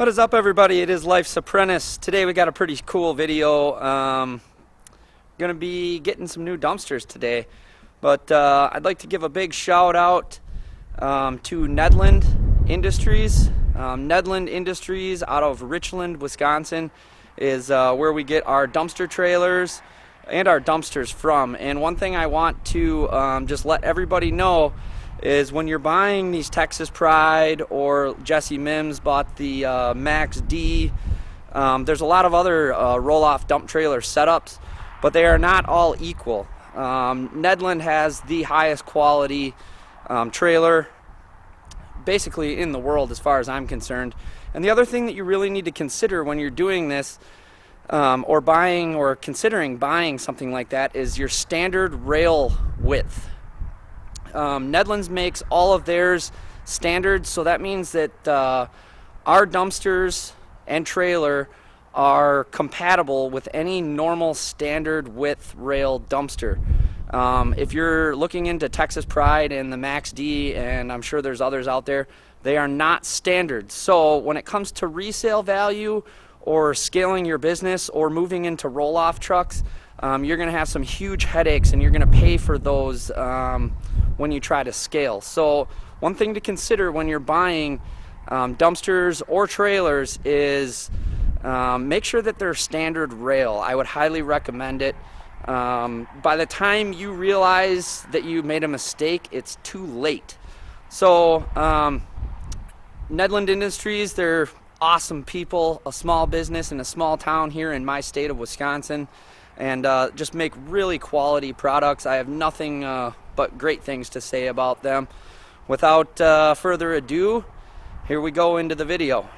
What is up, everybody? It is Life's Apprentice. Today we got a pretty cool video. Gonna be getting some new dumpsters today, but I'd like to give a big shout out to Nedland Industries. Nedland Industries out of Richland, Wisconsin is where we get our dumpster trailers and our dumpsters from. And one thing I want to just let everybody know is when you're buying these Texas Pride, or Jesse Mims bought the Max D, there's a lot of other roll-off dump trailer setups, but they are not all equal. Nedland has the highest quality trailer basically in the world as far as I'm concerned. And the other thing that you really need to consider when you're doing this or buying or considering buying something like that is your standard rail width. Nedlands makes all of theirs standard, so that means that our dumpsters and trailer are compatible with any normal standard width rail dumpster. If you're looking into Texas Pride and the Max D, and I'm sure there's others out there, they are not standard. So when it comes to resale value or scaling your business or moving into roll-off trucks, you're going to have some huge headaches, and you're going to pay for those when you try to scale. So one thing to consider when you're buying dumpsters or trailers is make sure that they're standard rail. I would highly recommend it. By the time you realize that you made a mistake, it's too late. So Nedland Industries, they're awesome people, a small business in a small town here in my state of Wisconsin, and just make really quality products. I have nothing but great things to say about them. Without further ado, here we go into the video. Look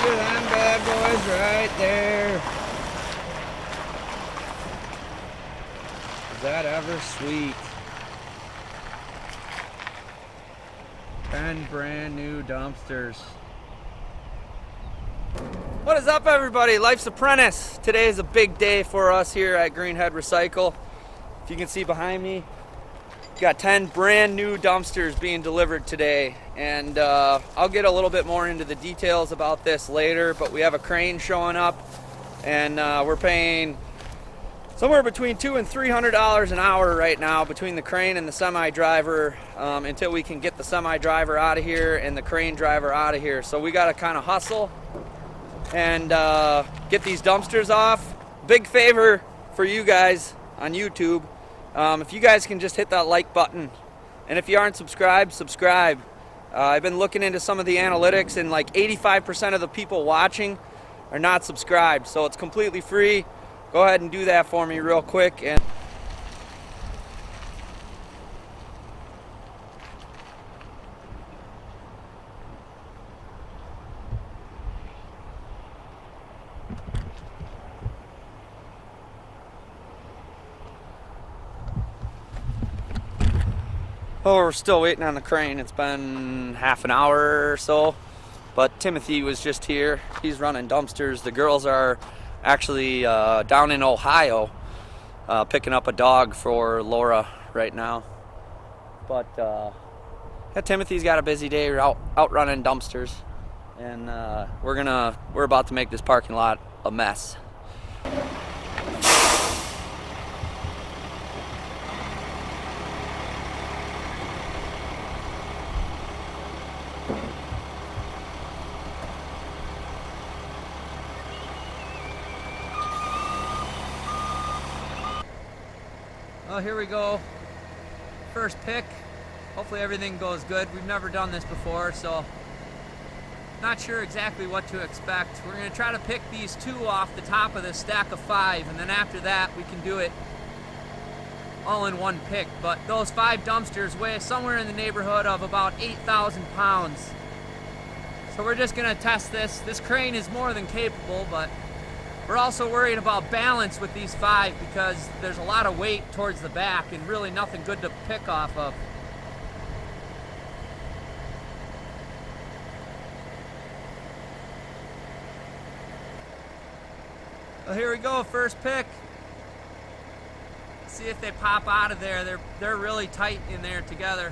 at them bad boys right there. Is that ever sweet? 10 brand new dumpsters. What is up, everybody? Life's Apprentice. Today is a big day for us here at Greenhead Recycle. If you can see behind me, got 10 brand new dumpsters being delivered today, and I'll get a little bit more into the details about this later, but we have a crane showing up, and we're paying somewhere between $200 and $300 an hour right now between the crane and the semi driver, until we can get the semi driver out of here and the crane driver out of here. So we got to kind of hustle and get these dumpsters off. Big favor for you guys on YouTube, if you guys can just hit that like button, and if you aren't subscribed, subscribe. I've been looking into some of the analytics, and like 85% of the people watching are not subscribed, so it's completely free. Go ahead and do that for me real quick. And oh, we're still waiting on the crane. It's been half an hour or so, but Timothy was just here. He's running dumpsters. The girls are actually down in Ohio picking up a dog for Laura right now. But yeah, Timothy's got a busy day. We're out running dumpsters, and we're about to make this parking lot a mess. Oh, here we go. First pick. Hopefully everything goes good. We've never done this before, so not sure exactly what to expect. We're going to try to pick these two off the top of this stack of 5, and then after that we can do it all in one pick. But those 5 dumpsters weigh somewhere in the neighborhood of about 8,000 pounds. So we're just going to test this. This crane is more than capable, but we're also worried about balance with these 5 because there's a lot of weight towards the back and really nothing good to pick off of. Well, here we go, first pick. See if they pop out of there. They're really tight in there together.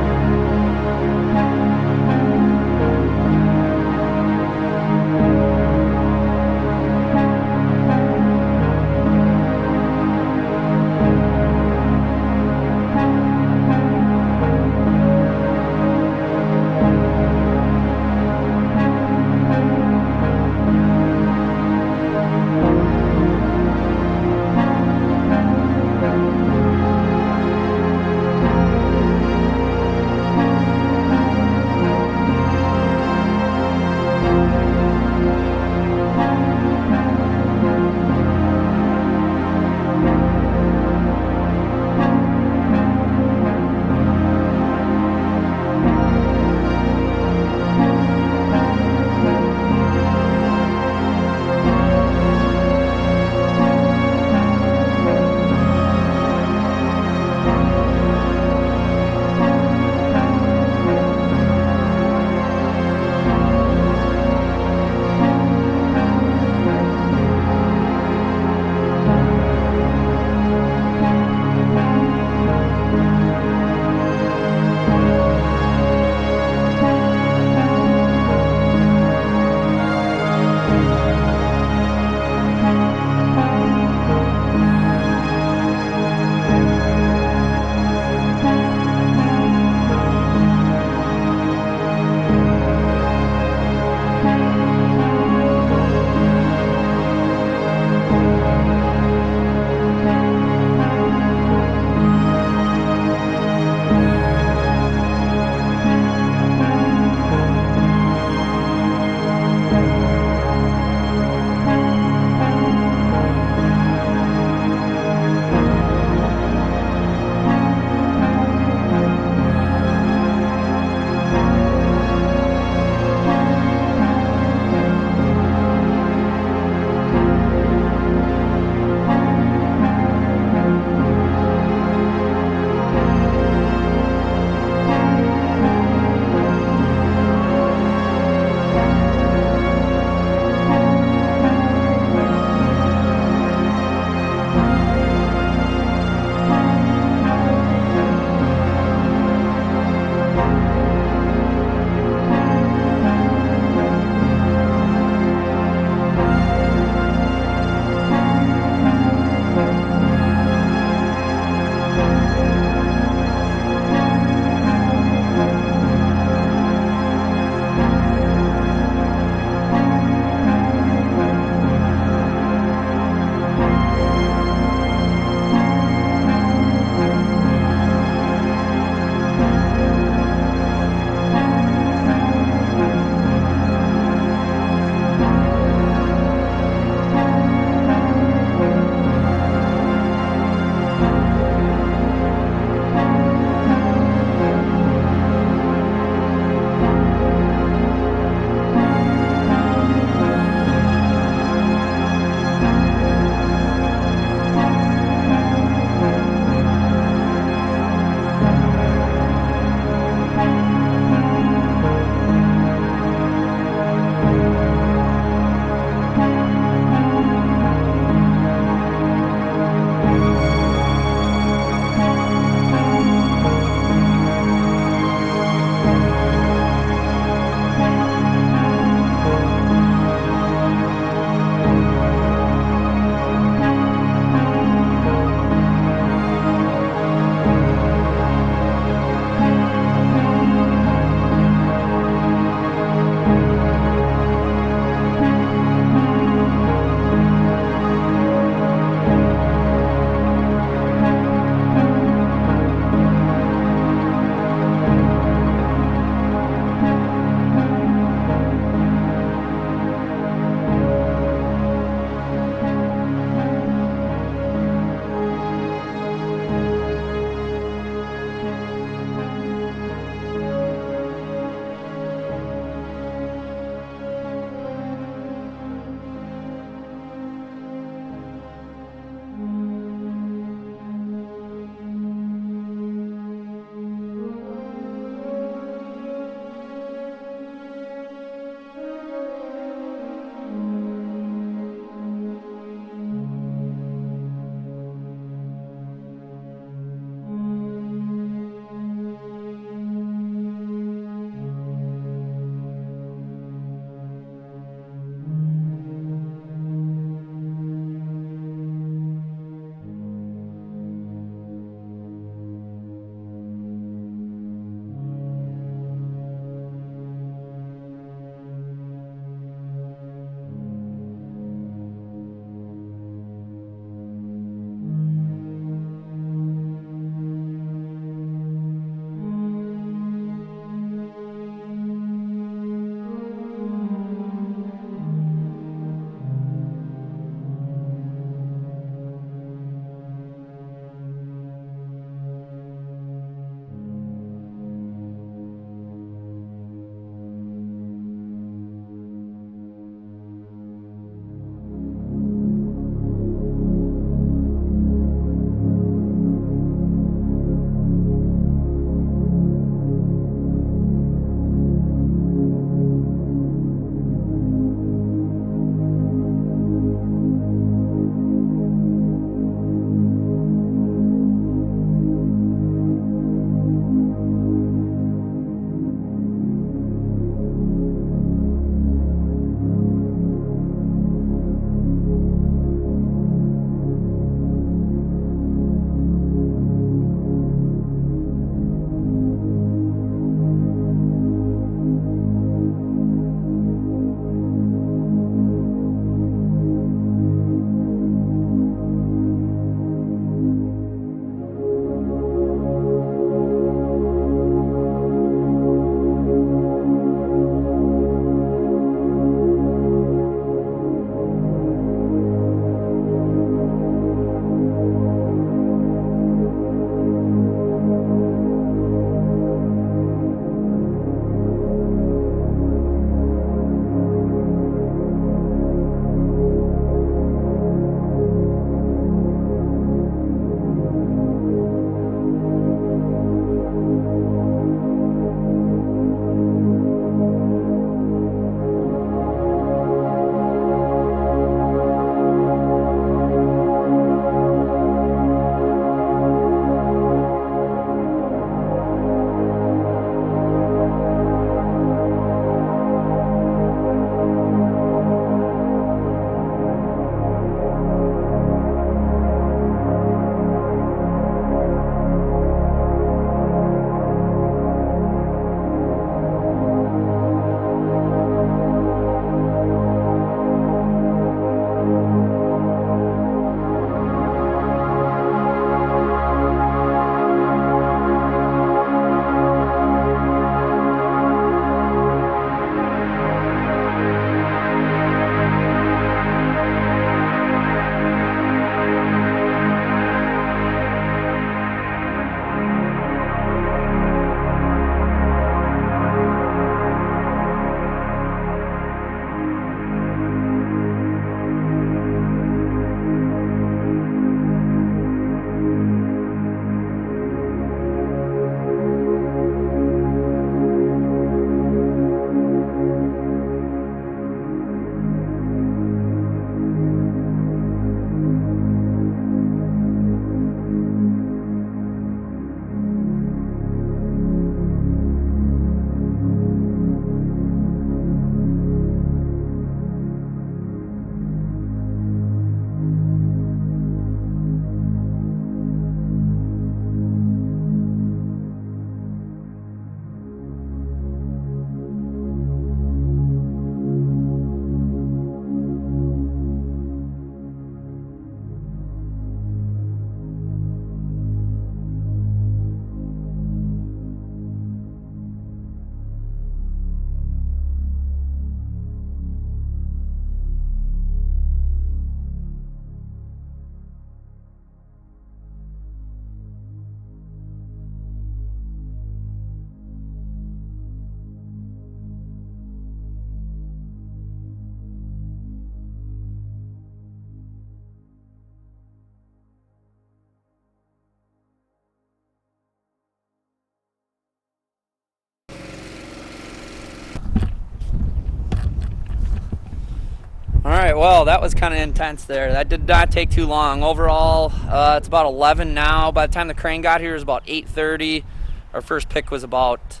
right, well, that was kind of intense there. That did not take too long. Overall, it's about 11 now. By the time the crane got here, it was about 8:30. Our first pick was about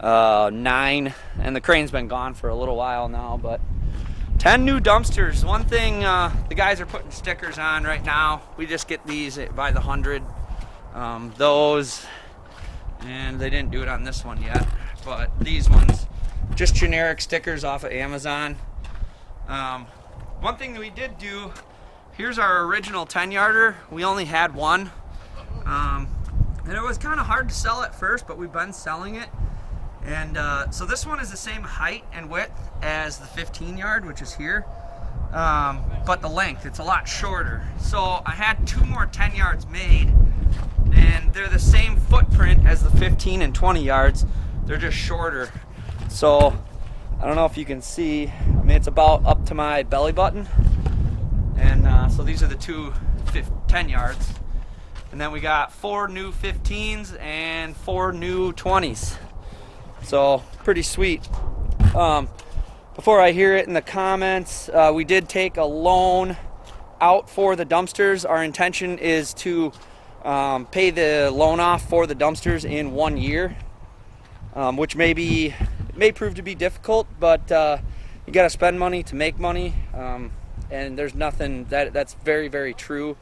9, and the crane's been gone for a little while now, but 10 new dumpsters. One thing, the guys are putting stickers on right now. We just get these by the 100. Those, and they didn't do it on this one yet, but these ones, just generic stickers off of Amazon. One thing that we did do, here's our original 10-yarder. We only had one, and it was kind of hard to sell at first, but we've been selling it. And so this one is the same height and width as the 15-yard, which is here, but the length, it's a lot shorter. So I had 2 more 10 yards made, and they're the same footprint as the 15 and 20 yards. They're just shorter. So I don't know if you can see, I mean, it's about up to my belly button. And so these are the 2 10 yards. And then we got 4 new 15s and 4 new 20s. So pretty sweet. Before I hear it in the comments, we did take a loan out for the dumpsters. Our intention is to pay the loan off for the dumpsters in 1 year, which may prove to be difficult, but you got to spend money to make money, and there's nothing that's very, very true.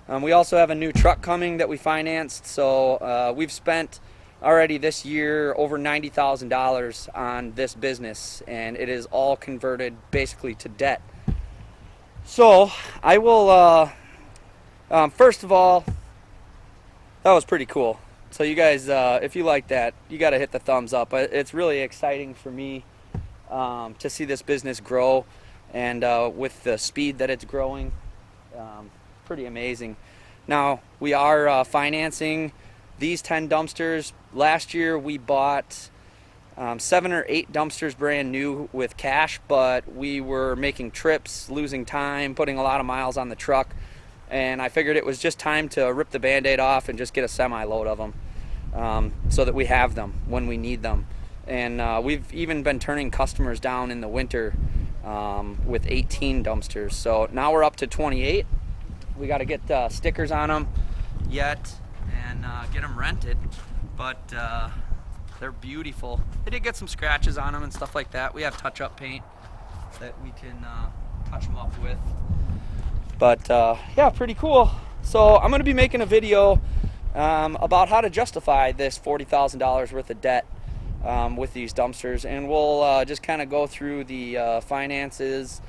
We also have a new truck coming that we financed, so we've spent already this year over $90,000 on this business, and it is all converted basically to debt. So I will first of all, that was pretty cool. So you guys, if you like that, you got to hit the thumbs up. It's really exciting for me to see this business grow, and with the speed that it's growing, pretty amazing. Now we are financing these 10 dumpsters. Last year we bought 7 or 8 dumpsters brand new with cash, but we were making trips, losing time, putting a lot of miles on the truck, and I figured it was just time to rip the Band-Aid off and just get a semi-load of them, so that we have them when we need them. And we've even been turning customers down in the winter with 18 dumpsters. So now we're up to 28. We got to get stickers on them yet and get them rented, but they're beautiful. They did get some scratches on them and stuff like that. We have touch-up paint that we can touch them up with, but yeah, pretty cool. So I'm going to be making a video about how to justify this $40,000 worth of debt with these dumpsters, and we'll just kind of go through the finances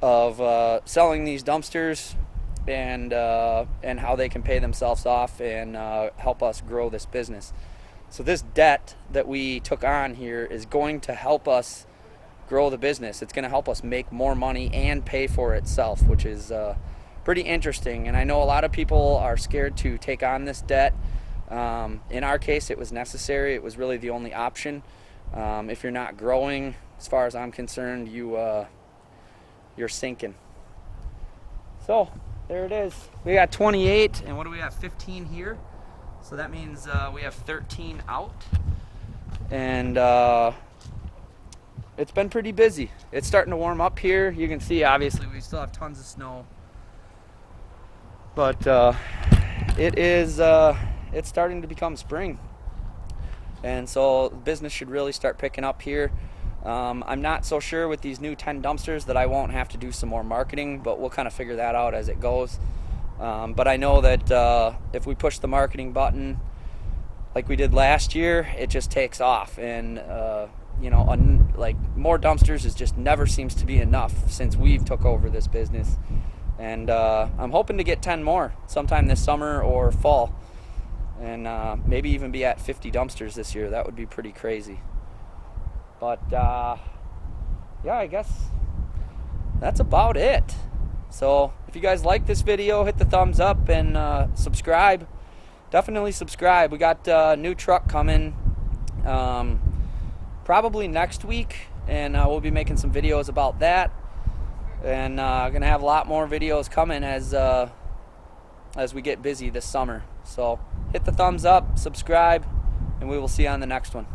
of selling these dumpsters, and how they can pay themselves off and help us grow this business. So this debt that we took on here is going to help us grow the business. It's going to help us make more money and pay for itself, which is pretty interesting. And I know a lot of people are scared to take on this debt. In our case, it was necessary. It was really the only option. If you're not growing, as far as I'm concerned, you're sinking. So there it is. We got 28, and what do we have? 15 here. So that means we have 13 out, and it's been pretty busy. It's starting to warm up here. You can see, obviously, we still have tons of snow, but it's starting to become spring, and so business should really start picking up here. I'm not so sure with these new 10 dumpsters that I won't have to do some more marketing, but we'll kind of figure that out as it goes. But I know that if we push the marketing button like we did last year, it just takes off, and you know, like more dumpsters is just never seems to be enough since we've took over this business. And I'm hoping to get 10 more sometime this summer or fall, and maybe even be at 50 dumpsters this year. That would be pretty crazy. But yeah, I guess that's about it. So if you guys like this video, hit the thumbs up and subscribe. Definitely subscribe. We got a new truck coming probably next week, and we'll be making some videos about that. And gonna have a lot more videos coming as we get busy this summer. So hit the thumbs up, subscribe, and we will see you on the next one.